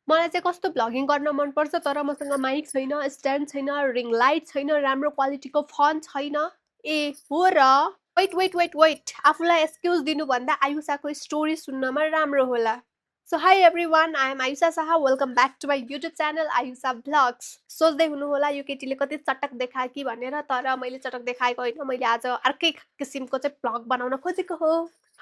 मलाई चाहिँ कस्तो भ्लगिङ गर्न मनपर्छ, तर मसँग माइक छैन, स्ट्यान्ड छैन, रिङ लाइट छैन, राम्रो क्वालिटीको फोन छैन। ए हो र? वेट, आफूलाई एक्सक्युज दिनुभन्दा आयुषाको स्टोरी सुन्नमा राम्रो होला। So hi everyone, I am Ayusha Shah, welcome back to my YouTube channel Ayusha vlogs. सोच्दै हुनुहोला यो केटीले कति चटक देखायो कि भनेर, तर मैले चटक देखाएको होइन, मैले आज अर्कै किसिमको चाहिँ भ्लग बनाउन खोजेको हो।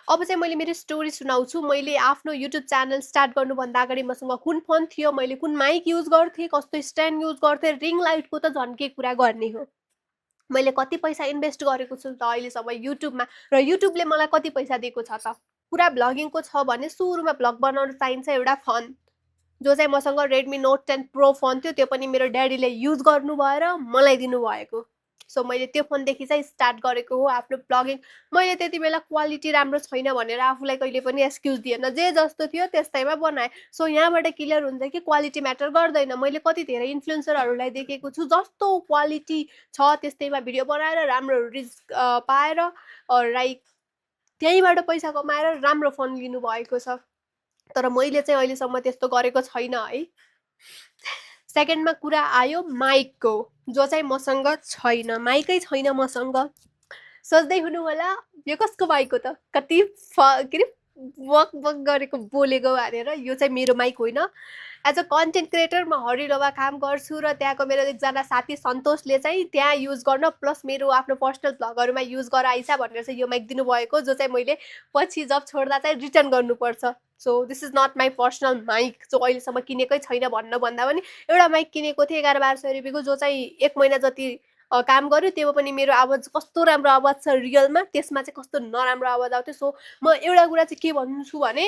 अब चाहिँ मैले मेरो स्टोरी सुनाउँछु। मैले आफ्नो युट्युब च्यानल स्टार्ट गर्नुभन्दा अगाडि मसँग कुन फोन थियो, मैले कुन माइक युज गर्थेँ, कस्तो स्ट्यान्ड युज गर्थेँ, रिङ लाइटको त झन् के कुरा गर्ने हो, मैले कति पैसा इन्भेस्ट गरेको छु त अहिलेसम्म युट्युबमा, र युट्युबले मलाई कति पैसा दिएको छ त। कुरा भ्लगिङको छ भने सुरुमा भ्लग बनाउन चाहिन्छ एउटा फोन, जो चाहिँ मसँग रेडमी नोट 10 प्रो फोन थियो, त्यो पनि मेरो ड्याडीले युज गर्नु भएर मलाई दिनुभएको। सो मैले त्यो फोनदेखि चाहिँ स्टार्ट गरेको हो आफ्नो ब्लगिङ। मैले त्यति बेला क्वालिटी राम्रो छैन भनेर आफूलाई कहिले पनि एक्सक्युज दिएन, जे जस्तो थियो त्यस्तैमा बनाएँ। सो यहाँबाट क्लियर हुन्छ कि क्वालिटी म्याटर गर्दैन। मैले कति धेरै इन्फ्लुएन्सरहरूलाई देखेको छु, जस्तो क्वालिटी छ त्यस्तैमा भिडियो बनाएर राम्रो रिच पाएर लाइक त्यहीँबाट पैसा कमाएर राम्रो फोन लिनुभएको छ। तर मैले चाहिँ अहिलेसम्म त्यस्तो गरेको छैन है। सेकेन्डमा कुरा आयो माइकको, जो चाहिँ मसँग छैन, माइकै छैन मसँग। सोच्दै हुनु होला यो कसको माइक हो त, कति के अरे वक वक गरेको बोलेको भनेर। यो चाहिँ मेरो माइक होइन। एज अ कन्टेन्ट क्रिएटर म हरिलोमा काम गर्छु, र त्यहाँको मेरो एकजना साथी सन्तोषले चाहिँ त्यहाँ युज गर्न प्लस मेरो आफ्नो पर्सनल भ्लगहरूमा युज गराइछ भनेर चाहिँ यो माइक दिनुभएको, जो चाहिँ मैले पछि जब छोड्दा चाहिँ रिटर्न गर्नुपर्छ। So this is not my personal mic, जो अहिलेसम्म किनेकै छैन भन्दा पनि एउटा माइक किनेको थिएँ 1100-1200 रुपियाँको, जो चाहिँ 1 महिना जति काम गर्यो। त्यो पनि मेरो आवाज कस्तो राम्रो आवाज छ रियलमा, त्यसमा चाहिँ कस्तो नराम्रो आवाज आउँथ्यो। सो म एउटा कुरा चाहिँ के भन्छु भने,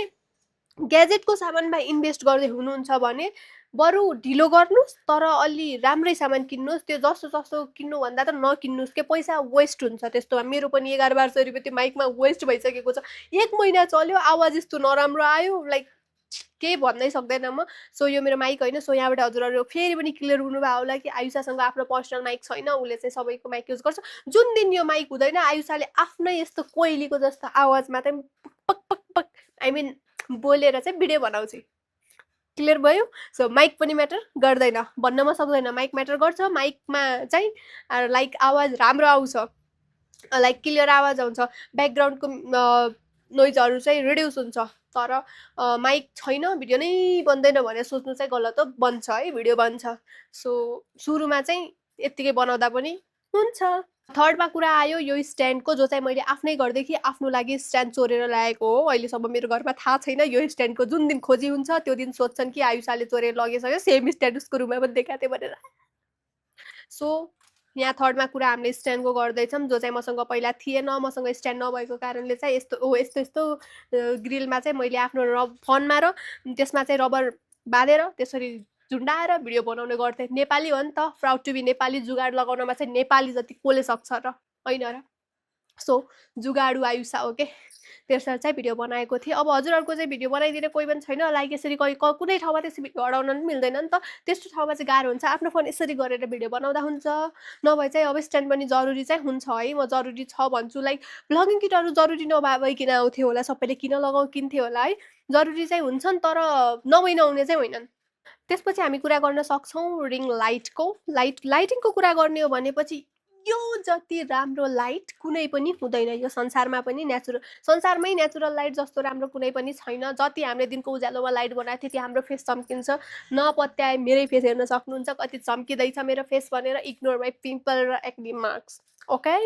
ग्याजेटको सामानमा इन्भेस्ट गर्दै हुनुहुन्छ भने बरु ढिलो गर्नुहोस्, तर अलि राम्रै सामान किन्नुहोस्। त्यो जस्तो जस्तो किन्नुभन्दा त नकिन्नुहोस्, के पैसा वेस्ट हुन्छ त्यस्तोमा। मेरो पनि 1100-1200 रुपियाँ त्यो माइकमा वेस्ट भइसकेको छ। 1 महिना चल्यो, आवाज यस्तो नराम्रो आयो, लाइक केही भन्नै सक्दैन म। सो यो मेरो माइक होइन। सो यहाँबाट हजुरहरू फेरि पनि क्लियर हुनुभयो होला कि आयुषासँग आफ्नो पर्सनल माइक छैन, उसले चाहिँ सबैको माइक युज गर्छ। जुन दिन यो माइक हुँदैन, आयुषाले आफ्नै यस्तो कोइलीको जस्तो आवाजमा चाहिँ पक पक पक आई मिन बोलेर चाहिँ भिडियो बनाउँछु। क्लियर भयो? सो माइक पनि म्याटर गर्दैन भन्नमा सक्दैन, माइक म्याटर गर्छ। माइकमा चाहिँ लाइक आवाज राम्रो आउँछ, लाइक क्लियर आवाज आउँछ, ब्याकग्राउन्डको नोइजहरू चाहिँ रिड्युस हुन्छ। तर माइक छैन, भिडियो नै बन्दैन भने सोच्नु चाहिँ गलत हो, बन्छ है, भिडियो बन्छ। सो सुरुमा चाहिँ यत्तिकै बनाउँदा पनि हुन्छ। थर्डमा कुरा आयो यो स्ट्यान्डको, जो चाहिँ मैले आफ्नै घरदेखि आफ्नो लागि स्ट्यान्ड चोरेर ल्याएको हो। अहिलेसम्म मेरो घरमा थाहा छैन यो स्ट्यान्डको जुन दिन खोजी हुन्छ त्यो दिन सोध्छन् कि आयुषाले चोरेर लगिसक्यो, सेम स्ट्यान्ड उसको रुममा पनि देखाएको थियो भनेर। सो यहाँ थर्डमा कुरा हामीले स्ट्यान्डको गर्दैछौँ, जो चाहिँ मसँग पहिला थिएन। मसँग स्ट्यान्ड नभएको कारणले चाहिँ यस्तो ग्रिलमा चाहिँ मैले आफ्नो फोनमा र त्यसमा चाहिँ रबर बाँधेर त्यसरी झुन्डाएर भिडियो बनाउने गर्थेँ। नेपाली हो नि त, प्राउड टु बी नेपाली। जुगाड लगाउनमा चाहिँ नेपाली जति कसले सक्छ र, होइन र? सो जुगाडु आयुषा हो के, त्यसरी चाहिँ भिडियो बनाएको थिएँ। अब हजुरहरूको चाहिँ भिडियो बनाइदिने कोही पनि छैन, लाइक यसरी कुनै ठाउँमा त्यसरी भिडियो अडाउन पनि मिल्दैन नि त। त्यस्तो ठाउँमा चाहिँ गाह्रो हुन्छ, आफ्नो फोन यसरी गरेर भिडियो बनाउँदा हुन्छ। नभए चाहिँ अब स्ट्यान्ड पनि जरुरी चाहिँ हुन्छ है, म जरुरी छ भन्छु। लाइक भ्लगिङ किटहरू जरुरी नभइकन आउँथ्यो होला, सबैले किन्थे होला है, जरुरी चाहिँ हुन्छन्, तर नहुने चाहिँ होइनन्। त्यसपछि हामी कुरा गर्न सक्छौँ रिङ लाइटको। लाइटिङको कुरा गर्ने हो भनेपछि यो जति राम्रो लाइट कुनै पनि हुँदैन यो संसारमा पनि। संसारमै नेचुरल लाइट जस्तो राम्रो कुनै पनि छैन। जति हामीले दिनको उज्यालोमा लाइट बनाएको थियो त्यो हाम्रो फेस चम्किन्छ। नपत्याए मेरै फेस हेर्न सक्नुहुन्छ कति चम्किँदैछ मेरो फेस भनेर। इग्नोर माई पिम्पल र एक्ने मार्क्स, ओके?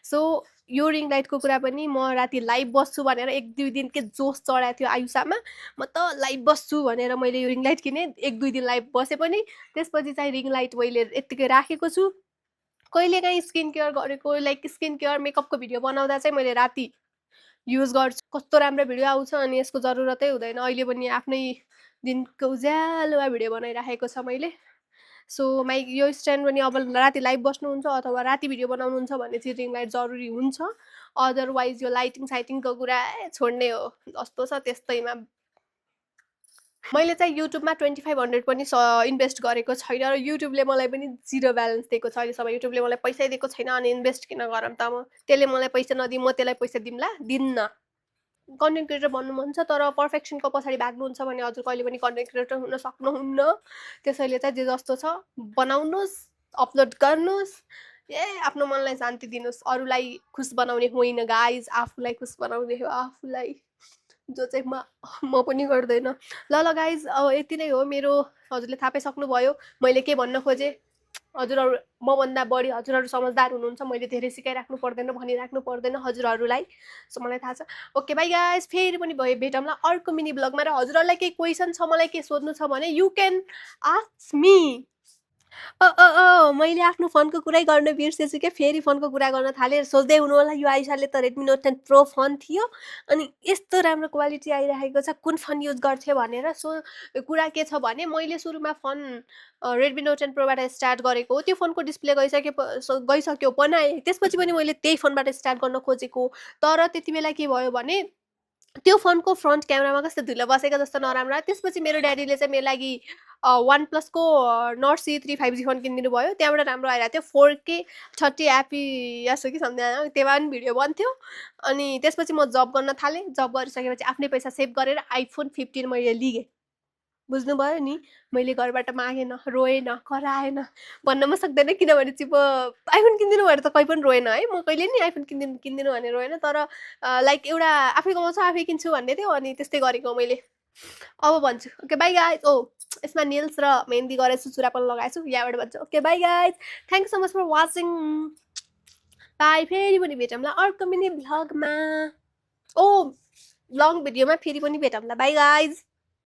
सो यो रिङ लाइटको कुरा पनि म राति लाइभ बस्छु भनेर 1-2 दिन के जोस चढाएको थियो आयुषामा। म त लाइभ बस्छु भनेर मैले यो रिङ लाइट किनेँ। 1-2 दिन लाइभ बसेँ पनि, त्यसपछि चाहिँ रिङ लाइट मैले यत्तिकै राखेको छु। कहिलेकाहीँ स्किन केयर गरेको, लाइक स्किन केयर मेकअपको भिडियो बनाउँदा चाहिँ मैले राति युज गर्छु। कस्तो राम्रो भिडियो आउँछ, अनि यसको जरुरतै हुँदैन। अहिले पनि आफ्नै दिनको उज्यालोमा भिडियो बनाइराखेको छ मैले। सो यो स्ट्यान्ड पनि अब राति लाइभ बस्नुहुन्छ अथवा राति भिडियो बनाउनुहुन्छ भने चाहिँ रिङ लाइट जरुरी हुन्छ। अदरवाइज यो लाइटिङ साइटिङको कुरा छोड्ने हो, जस्तो छ त्यस्तैमा। मैले चाहिँ युट्युबमा 2500 पनि इन्भेस्ट गरेको छैन, र युट्युबले मलाई पनि 0 ब्यालेन्स दिएको छ अहिलेसम्म। युट्युबले मलाई पैसै दिएको छैन, अनि इन्भेस्ट किन गरौँ त म? त्यसले मलाई पैसा नदिए म त्यसलाई पैसा दिउँला? दिन्न। कन्टेन्ट क्रिएटर बन्नु मन छ तर पर्फेक्सनको पछाडि भाग्नुहुन्छ भने हजुर कहिले पनि कन्टेन्ट क्रिएटर हुन सक्नुहुन्न। त्यसैले चाहिँ जे जस्तो छ बनाउनुहोस्, अपलोड गर्नुहोस्, आफ्नो मनलाई शान्ति दिनुहोस्। अरूलाई खुस बनाउने होइन गाइज, आफूलाई खुस बनाउने हो आफूलाई, जो चाहिँ म पनि गर्दैन। ल गाइज अब यति नै हो मेरो। हजुरले थाहा पाइसक्नुभयो मैले के भन्न खोजेँ। हजुरहरू मभन्दा बढी हजुरहरू समझदार हुनुहुन्छ, मैले धेरै सिकाइराख्नु पर्दैन, भनिराख्नु पर्दैन हजुरहरूलाई, सो मलाई थाहा छ। ओके बाई गाइज, फेरि पनि भेटौँला अर्को मिनी ब्लगमा। र हजुरहरूलाई केही क्वेसन छ, मलाई के सोध्नु छ भने यु क्यान आस्क मी। मैले आफ्नो फोनको कुरै गर्न बिर्सेछु क्या, फेरि फोनको कुरा गर्न थालेँ। सोच्दै हुनु होला यो आइसाले त Redmi Note 10 Pro फोन थियो अनि यस्तो राम्रो क्वालिटी आइरहेको छ, कुन फोन युज गर्थ्यो भनेर। सो कुरा के छ भने मैले सुरुमा फोन Redmi Note 10 Proबाट स्टार्ट गरेको हो। त्यो फोनको डिस्प्ले गइसक्यो बनाएँ, त्यसपछि पनि मैले त्यही फोनबाट स्टार्ट गर्न खोजेको। तर त्यति बेला के भयो भने त्यो फोनको फ्रन्ट क्यामेरामा कस्तो धुलो बसेको जस्तो नराम्रो आयो। त्यसपछि मेरो ड्याडीले चाहिँ मेरो लागि OnePlus को Nord C3 5G फोन किनिदिनु भयो। त्यहाँबाट राम्रो आइरहेको थियो, 4K 30 FPS कि समथिङ आयो, त्यसमा पनि भिडियो बन्थ्यो। अनि त्यसपछि म जब गर्न थालेँ, जब गरिसकेपछि आफ्नै पैसा सेभ गरेर iPhone 15 मैले लिएँ। बुझ्नुभयो नि, मैले घरबाट मागेन, रोएन, कराएन, भन्न पनि सक्दैन किनभने चाहिँ आइफोन किनिदिनु भनेर त कहीँ पनि रोएन है। म कहिले नि आइफोन किनिदिनु भनेर रोएन, तर लाइक एउटा आफै कमाउँछ आफै किन्छु भन्ने थियो, अनि त्यस्तै गरेको मैले। अब भन्छु ओके बाई गाइज। यसमा नेल्स र मेहन्दी गरेछु, चुरा पनि लगाएछु, यहाँबाट भन्छु okay bye guys, thank so much for watching. Bye, फेरि पनि भेटौँला अर्को मिनी भ्लगमा, लङ भिडियोमा फेरि पनि भेटौँला। By guys.